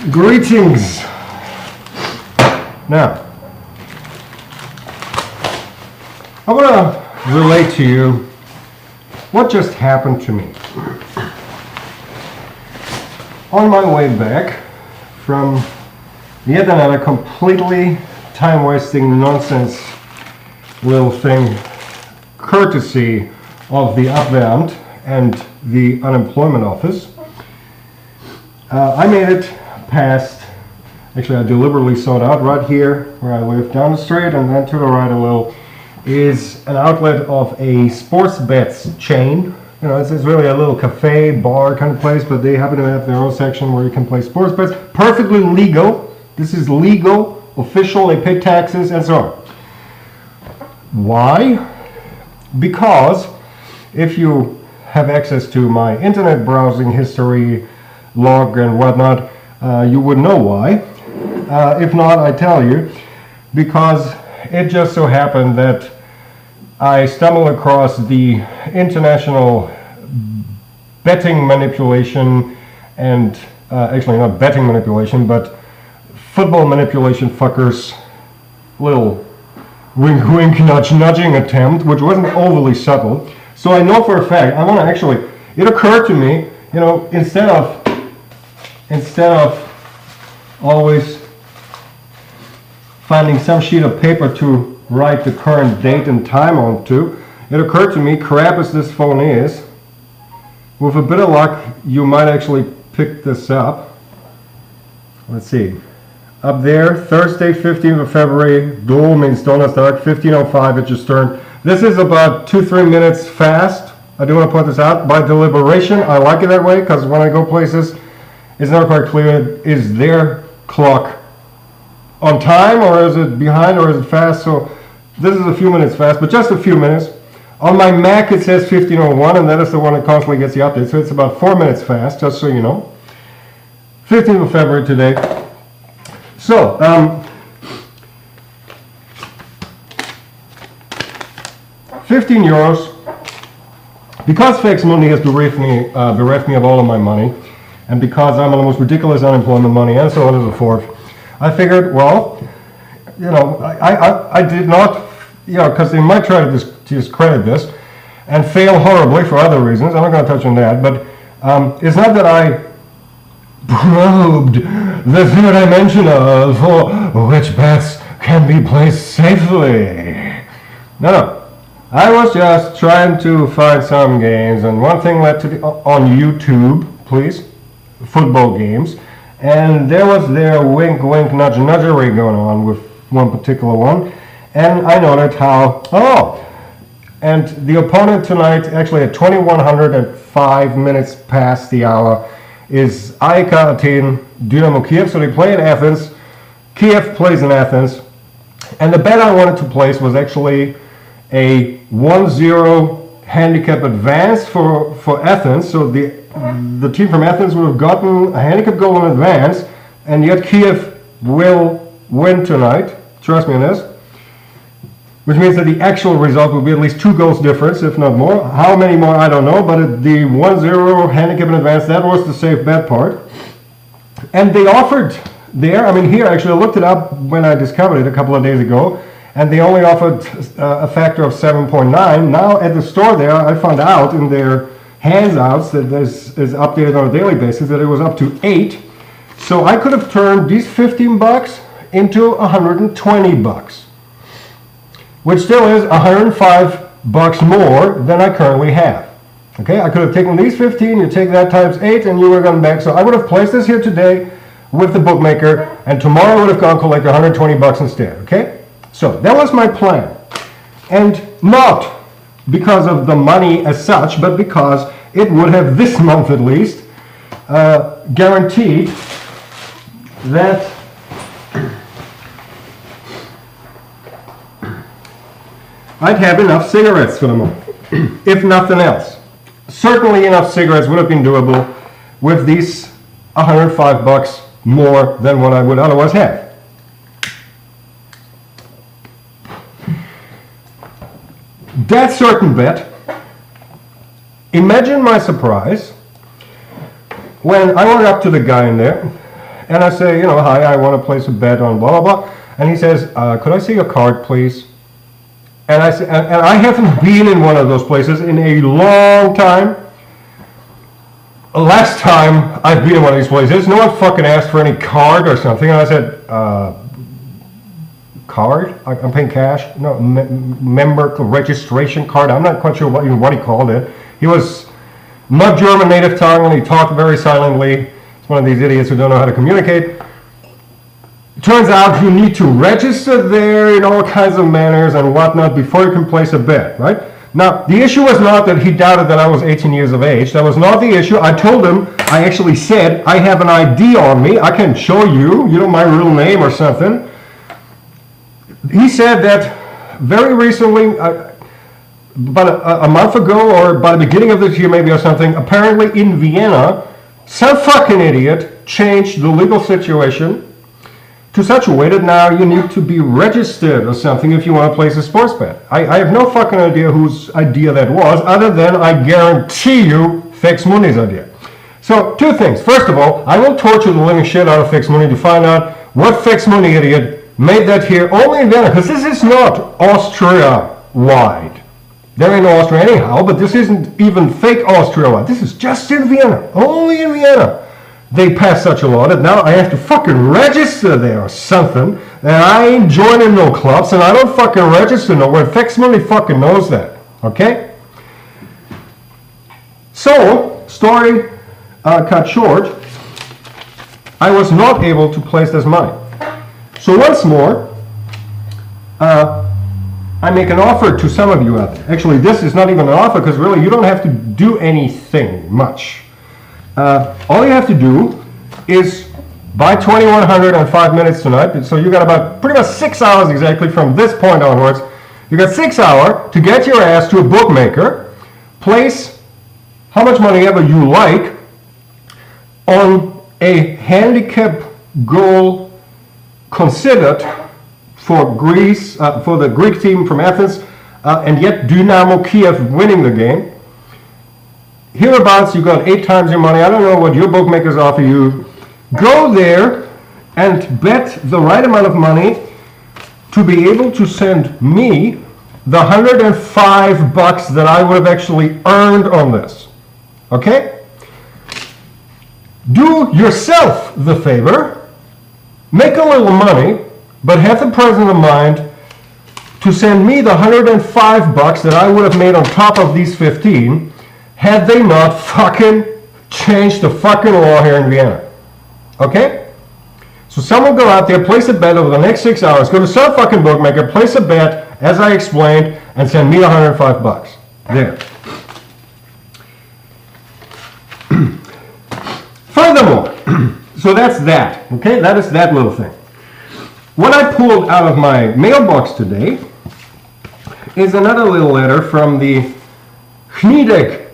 Greetings. Now, I want to relate to you what just happened to me. On my way back from yet another completely time-wasting nonsense little thing, courtesy of the Abwehr and the unemployment office, I made it past, actually I deliberately sought out right here where I live down the street, and then to the right a little is an outlet of a sports bets chain. You know, it's really a little cafe, bar kind of place, but they happen to have their own section where you can play sports bets. Perfectly legal. This is legal, official, they pay taxes and so on. Why? Because if you have access to my internet browsing history, log and whatnot, you would know why. If not, I tell you, because it just so happened that I stumbled across the international betting manipulation and actually not betting manipulation, but football manipulation fuckers little wink wink nudge nudging attempt, which wasn't overly subtle. So I know for a fact, I want to actually, it occurred to me, you know, instead of always finding some sheet of paper to write the current date and time onto, it occurred to me, crap as this phone is, with a bit of luck you might actually pick this up. Let's see, up there, Thursday 15th of February, Dol means Donnerstag, 15:05 it just turned. This is about 2-3 minutes fast. I do want to point this out by deliberation. I like it that way because when I go places it's not quite clear, is their clock on time or is it behind or is it fast? So this is a few minutes fast, but just a few minutes. On my Mac it says 15:01, and that is the one that constantly gets the update, so it's about 4 minutes fast, just so you know. 15th of February today. So, €15. Because Fax Mundi has bereft me of all of my money, and because I'm on the most ridiculous unemployment money, and so on and so forth, I figured, well, you know, I did not, you know, because they might try to discredit this and fail horribly for other reasons. I'm not going to touch on that, but it's not that I probed the third dimension of which bets can be placed safely. No. I was just trying to find some games, and one thing led to on YouTube, please, football games, and there was their wink wink nudge nudgery going on with one particular one, and I noted how, and the opponent tonight, actually at 2105 minutes past the hour, is AEK Athens, Dynamo Kiev. So they play in Athens, Kiev plays in Athens, and the bet I wanted to place was actually a 1-0 handicap advance for Athens. So the team from Athens would have gotten a handicap goal in advance, and yet Kiev will win tonight. Trust me on this. Which means that the actual result will be at least 2 goals difference, if not more. How many more, I don't know, but the 1-0 handicap in advance, that was the safe bet part. And they offered there, I mean here, actually I looked it up when I discovered it a couple of days ago, and they only offered a factor of 7.9. Now at the store there, I found out in their handouts that this is updated on a daily basis that it was up to 8. So I could have turned these $15 into $120, which still is $105 more than I currently have. Okay, I could have taken these 15, you take that times 8, and you would have gone back. So I would have placed this here today with the bookmaker, and tomorrow I would have gone collect $120 instead. Okay, so that was my plan, and not because of the money as such, but because it would have this month at least guaranteed that I'd have enough cigarettes for the month, if nothing else. Certainly enough cigarettes would have been doable with these $105 more than what I would otherwise have. That certain bet, imagine my surprise when I went up to the guy in there And I say, hi, I want to place a bet on blah, blah, blah. And he says, could I see your card, please? And I say, and I haven't been in one of those places in a long time. Last time I've been in one of these places, no one fucking asked for any card or something. And I said, card? I'm paying cash? No, member registration card. I'm not quite sure what he called it. He was not German native tongue, and he talked very silently. It's one of these idiots who don't know how to communicate. It turns out you need to register there in all kinds of manners and whatnot before you can place a bet, right? Now, the issue was not that he doubted that I was 18 years of age. That was not the issue. I told him, I actually said, I have an ID on me. I can show you, my real name or something. He said that very recently, about a month ago or by the beginning of this year maybe or something, apparently in Vienna, some fucking idiot changed the legal situation to such a way that now you need to be registered or something if you want to place a sports bet. I have no fucking idea whose idea that was, other than I guarantee you Fex Muni's idea. So, two things. First of all, I will torture the living shit out of Fex Muni to find out what Fex Muni idiot made that here only in Vienna, because this is not Austria-wide. They're in Austria anyhow, but this isn't even fake Austria-wide. This is just in Vienna, only in Vienna. They passed such a law that now I have to fucking register there or something, and I ain't joining no clubs, and I don't fucking register nowhere. Fex Muni fucking knows that, okay? So, story cut short, I was not able to place this money. So once more, I make an offer to some of you out there. Actually, this is not even an offer, because really you don't have to do anything much. All you have to do is buy 2100 in 5 minutes tonight. So you got about pretty much 6 hours exactly from this point onwards. You got 6 hours to get your ass to a bookmaker, place how much money ever you like on a handicap goal considered for Greece, for the Greek team from Athens, and yet Dynamo Kiev winning the game. Hereabouts, you got 8 times your money. I don't know what your bookmakers offer you. Go there and bet the right amount of money to be able to send me the $105 that I would have actually earned on this. Okay? Do yourself the favor, make a little money, but have the presence of mind to send me the $105 that I would have made on top of these 15 had they not fucking changed the fucking law here in Vienna. Okay? So someone go out there, place a bet over the next 6 hours, go to some fucking bookmaker, place a bet, as I explained, and send me $105. There. Furthermore, so that's that. Okay? That is that little thing. What I pulled out of my mailbox today is another little letter from the Hnidek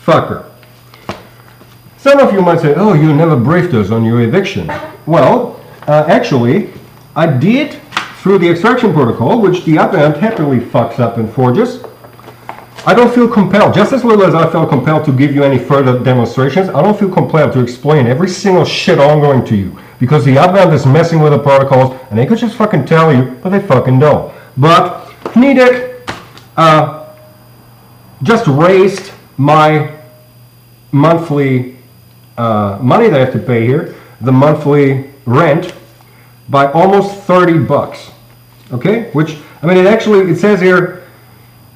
fucker. Some of you might say, oh, you never briefed us on your eviction. Well, actually, I did through the extraction protocol, which the other end happily fucks up and forges. I don't feel compelled, just as little as I felt compelled to give you any further demonstrations, I don't feel compelled to explain every single shit ongoing to you, because the other end is messing with the protocols, and they could just fucking tell you, but they fucking don't. But Hnidek just raised my monthly money that I have to pay here, the monthly rent, by almost $30. Okay? Which, I mean, it says here,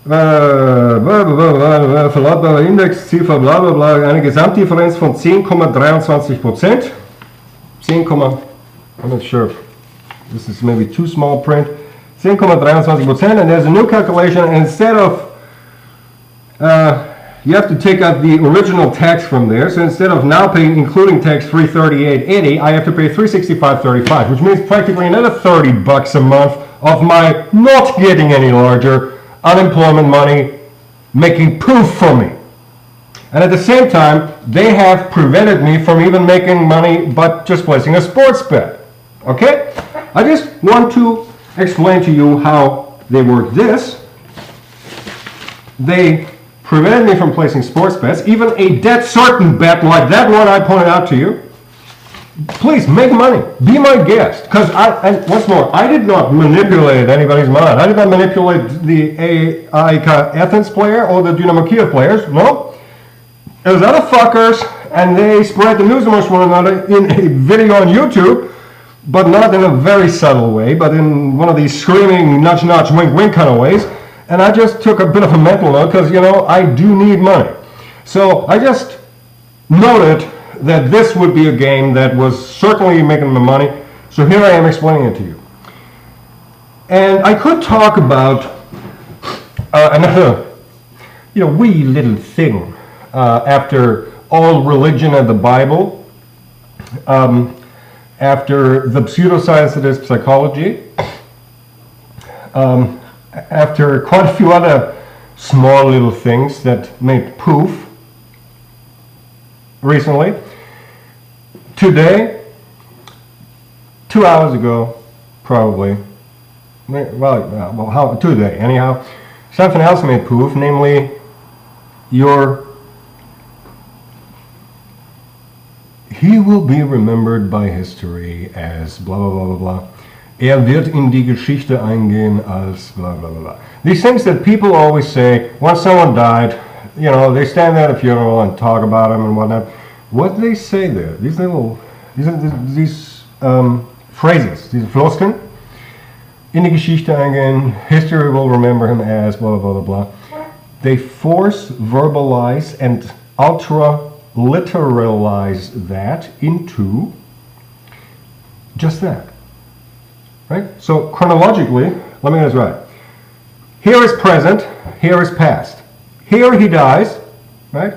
verlautbar Indexziffer bla bla bla, eine Gesamtdifferenz von 10,23%. 10, I'm not sure, this is maybe too small print. 10,23%, and there's a new calculation, and instead of you have to take out the original tax from there. So instead of now paying, including tax, $338.80, I have to pay $365.35, which means practically another $30 a month of my not getting any larger unemployment money making poof for me. And at the same time, they have prevented me from even making money but just placing a sports bet. Okay? I just want to explain to you how they work this. They prevented me from placing sports bets, even a dead certain bet like that one I pointed out to you. please make money. Be my guest. Because and once more, I did not manipulate anybody's mind. I did not manipulate the AEK Athens player or the Dynamo Kiev players. No. It was other fuckers, and they spread the news amongst one another in a video on YouTube, but not in a very subtle way, but in one of these screaming nudge nudge wink wink kind of ways. And I just took a bit of a mental note because, you know, I do need money. So I just noted that this would be a game that was certainly making me money. So here I am explaining it to you. And I could talk about another, you know, wee little thing after all religion and the Bible, after the pseudoscience that is psychology, after quite a few other small little things that made poof recently. Today, 2 hours ago, probably, well, how today, anyhow, something else made poof, namely he will be remembered by history as blah blah blah blah blah. Wird in die Geschichte eingehen als blah blah blah blah. These things that people always say once someone died, you know, they stand there at a funeral and talk about him and whatnot. What they say there, these phrases, these Floskeln, in die Geschichte eingehen, history will remember him as blah blah blah blah. They force verbalize and ultra literalize that into just that, right? So chronologically, let me get this right. Here is present, here is past. Here he dies, right?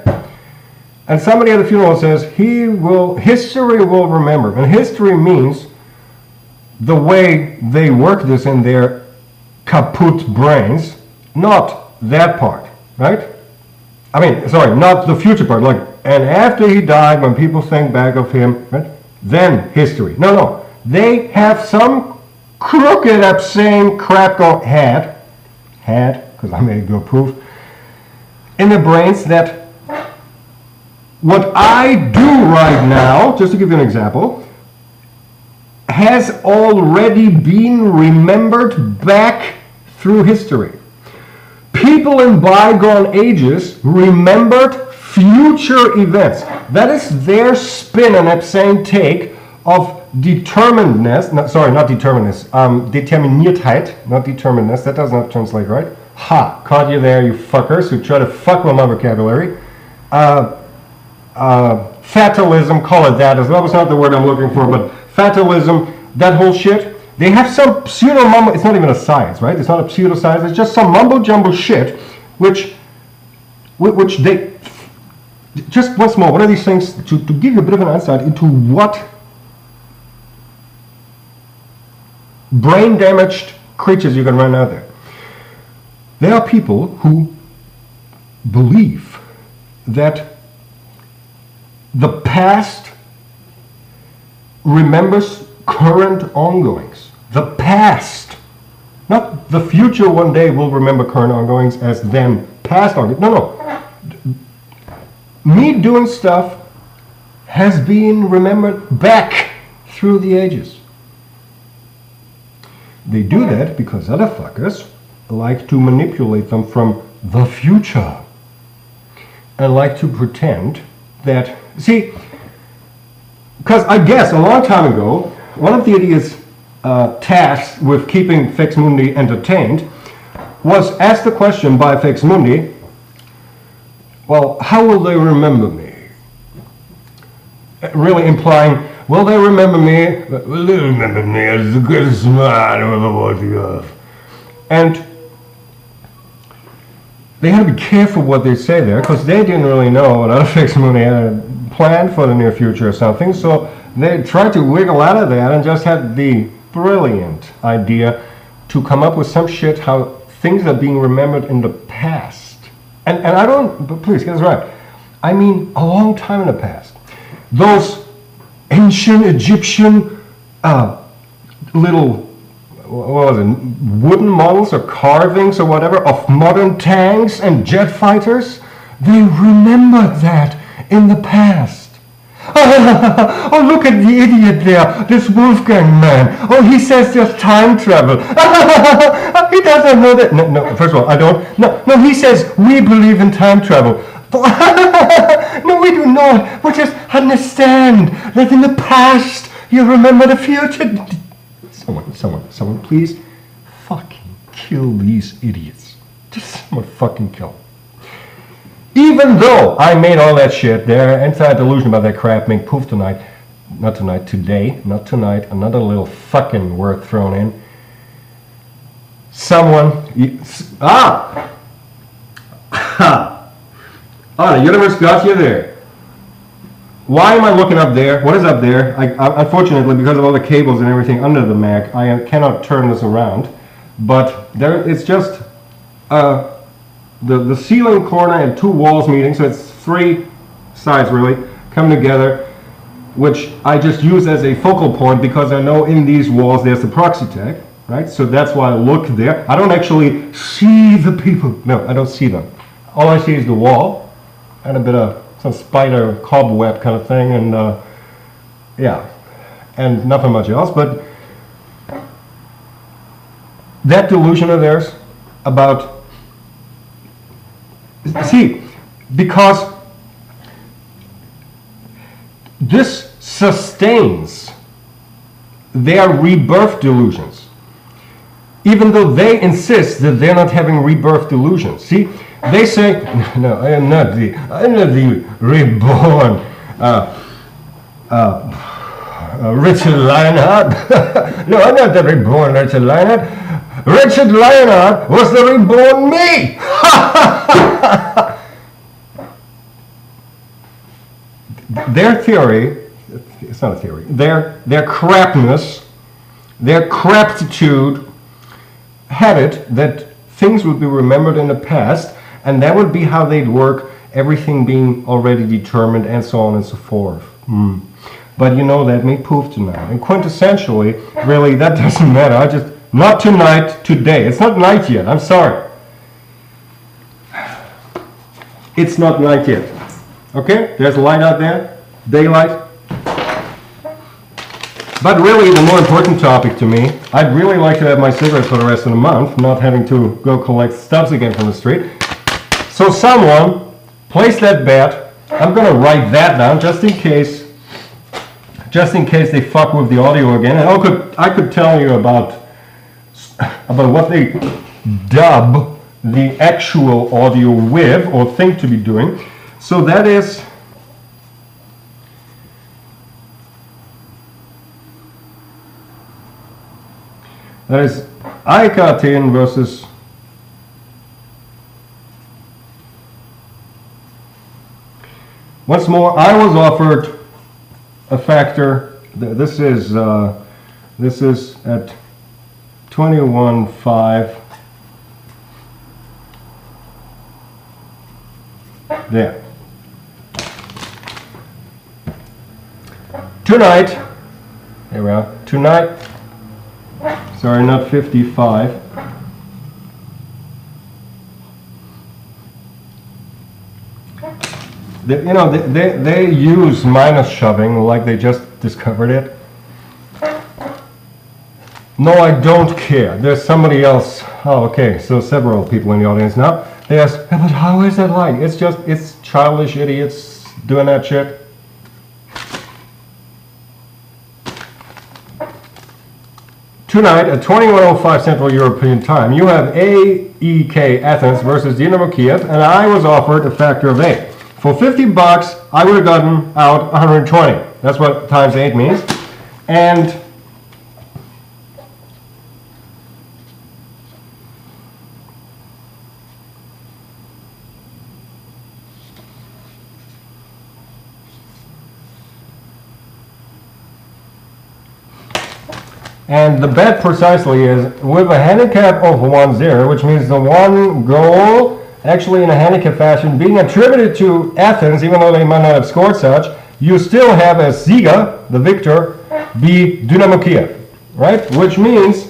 And somebody at the funeral says, history will remember. And history means the way they work this in their kaput brains, not that part, right? I mean, sorry, not the future part, like, and after he died, when people think back of him, right, then history. No, they have some crooked, obscene crap had, because I made good proof, in their brains that what I do right now, just to give you an example, has already been remembered back through history. People in bygone ages remembered future events. That is their spin and obscene take of determinedness. Determiniertheit, not determinedness. That does not translate right. Ha! Caught you there, you fuckers who try to fuck with my vocabulary. Fatalism, call it that. That was not the word I'm looking for, but fatalism, that whole shit. They have some pseudo mumbo. It's not even a science, right? It's not a pseudoscience. It's just some mumbo jumbo shit, which they just once more. What are these things to give you a bit of an insight into what brain damaged creatures you can run out there? There are people who believe that the past remembers current ongoings. The past, not the future one day will remember current ongoings as then past ongoings. No. Me doing stuff has been remembered back through the ages. They do that because other fuckers like to manipulate them from the future and like to pretend that, see, because I guess a long time ago, one of the idiots tasked with keeping Fex Mundi entertained was asked the question by Fex Mundi, well, how will they remember me? Really implying, will they remember me? Will they remember me as the greatest man who ever walked the earth? And they had to be careful what they say there, because they didn't really know what other Fex Mundi had planned for the near future or something, so they tried to wiggle out of that and just had the brilliant idea to come up with some shit how things are being remembered in the past. And I don't, but please get this right, I mean a long time in the past. Those ancient Egyptian little, what was it, wooden models or carvings or whatever of modern tanks and jet fighters, they remembered that in the past. Oh, look at the idiot there, this Wolfgang man. Oh, he says there's time travel. He doesn't know that. No, first of all, I don't. No, he says we believe in time travel. No, we do not. We just understand that in the past you remember the future. Someone, please fucking kill these idiots. Just someone fucking kill them. Even though I made all that shit, their entire delusion about that crap make poof tonight. Not tonight, today, not tonight. Another little fucking word thrown in. The universe got you there. Why am I looking up there? What is up there? Unfortunately, because of all the cables and everything under the Mac, I cannot turn this around. But there, it's just the ceiling corner and two walls meeting, so it's three sides really come together, which I just use as a focal point because I know in these walls there's the proxy tag, right? So that's why I look there. I don't actually see the people. No, I don't see them. All I see is the wall and a bit of some spider cobweb kind of thing, and yeah, and nothing much else. But that delusion of theirs about, see, because this sustains their rebirth delusions, even though they insist that they're not having rebirth delusions. See, they say, no, I am not the reborn Richard Lionheart. No, I'm not the reborn Richard Lionheart. Richard Lionheart was the reborn me. Their theory, it's not a theory, their crapness, their craptitude had it that things would be remembered in the past, and that would be how they'd work, everything being already determined, and so on and so forth. But you know, that made poof tonight. And quintessentially, really, that doesn't matter. I just, not tonight, today. It's not night yet, I'm sorry. It's not night yet. Okay, there's a light out there, daylight. But really, the more important topic to me, I'd really like to have my cigarettes for the rest of the month, not having to go collect stubs again from the street. So someone, place that bet. I'm going to write that down just in case they fuck with the audio again. And I could tell you about what they dub the actual audio with, or think to be doing. So that is AEK Athens versus once more. I was offered a factor. This is at 21.5. There. Tonight, here we are. Tonight. Sorry, not 55. They use minus shoving like they just discovered it. No, I don't care. There's somebody else. Oh, okay. So several people in the audience now. They ask, yeah, but how is that like? It's childish idiots doing that shit. Tonight at 21:05 Central European Time, you have AEK Athens versus Dynamo Kiev, and I was offered a factor of 8. For $50, I would have gotten out 120. That's what times 8 means. And the bet precisely is with a handicap of 1-0, which means the one goal, actually in a handicap fashion, being attributed to Athens, even though they might not have scored such, you still have as Sieger, the victor, be Dynamo Kiev, right? Which means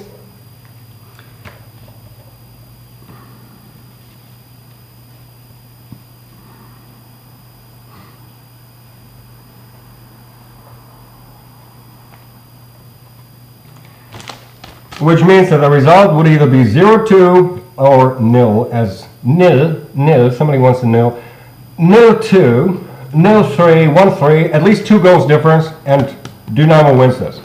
which means that the result would either be 0-2 or nil, as nil, somebody wants to nil, 0-2, 0-3, 1-3, at least 2 goals difference, and Dynamo wins this.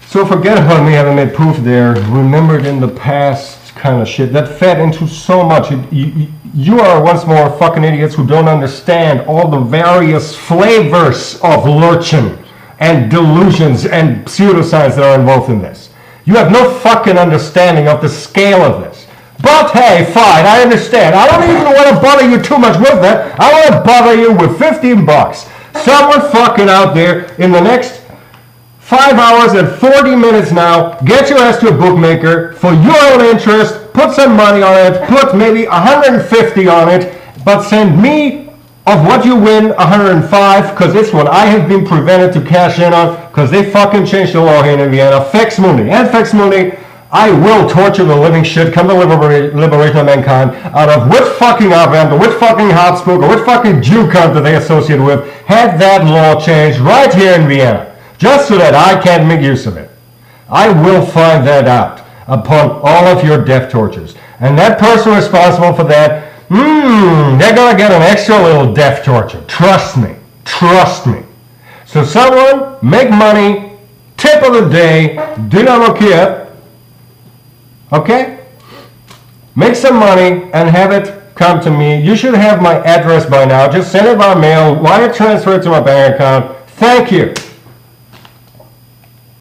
So forget about me having made proof there, remembered in the past kind of shit that fed into so much. You are once more fucking idiots who don't understand all the various flavors of lurchin and delusions and pseudoscience that are involved in this. You have no fucking understanding of the scale of this. But hey, fine, I understand. I don't even want to bother you too much with that. I want to bother you with 15 bucks. Someone fucking out there in the next 5 hours and 40 minutes now, get your ass to a bookmaker for your own interest, put some money on it, put maybe 150 on it, but send me of what you win 105, because it's what I have been prevented to cash in on, because they fucking changed the law here in Vienna. Fex Mundi. And Fex Mundi, I will torture the living shit, come the liberation of mankind, out of which fucking Avent, or which fucking Habsburg, or which fucking Jew cunt that they associate with, had that law changed right here in Vienna. Just so that I can't make use of it. I will find that out upon all of your death tortures. And that person responsible for that, they're gonna get an extra little death torture. Trust me. Trust me. So someone, make money, tip of the day, Dynamo Kiev, okay? Make some money and have it come to me. You should have my address by now. Just send it by mail, wire transfer it to my bank account. Thank you.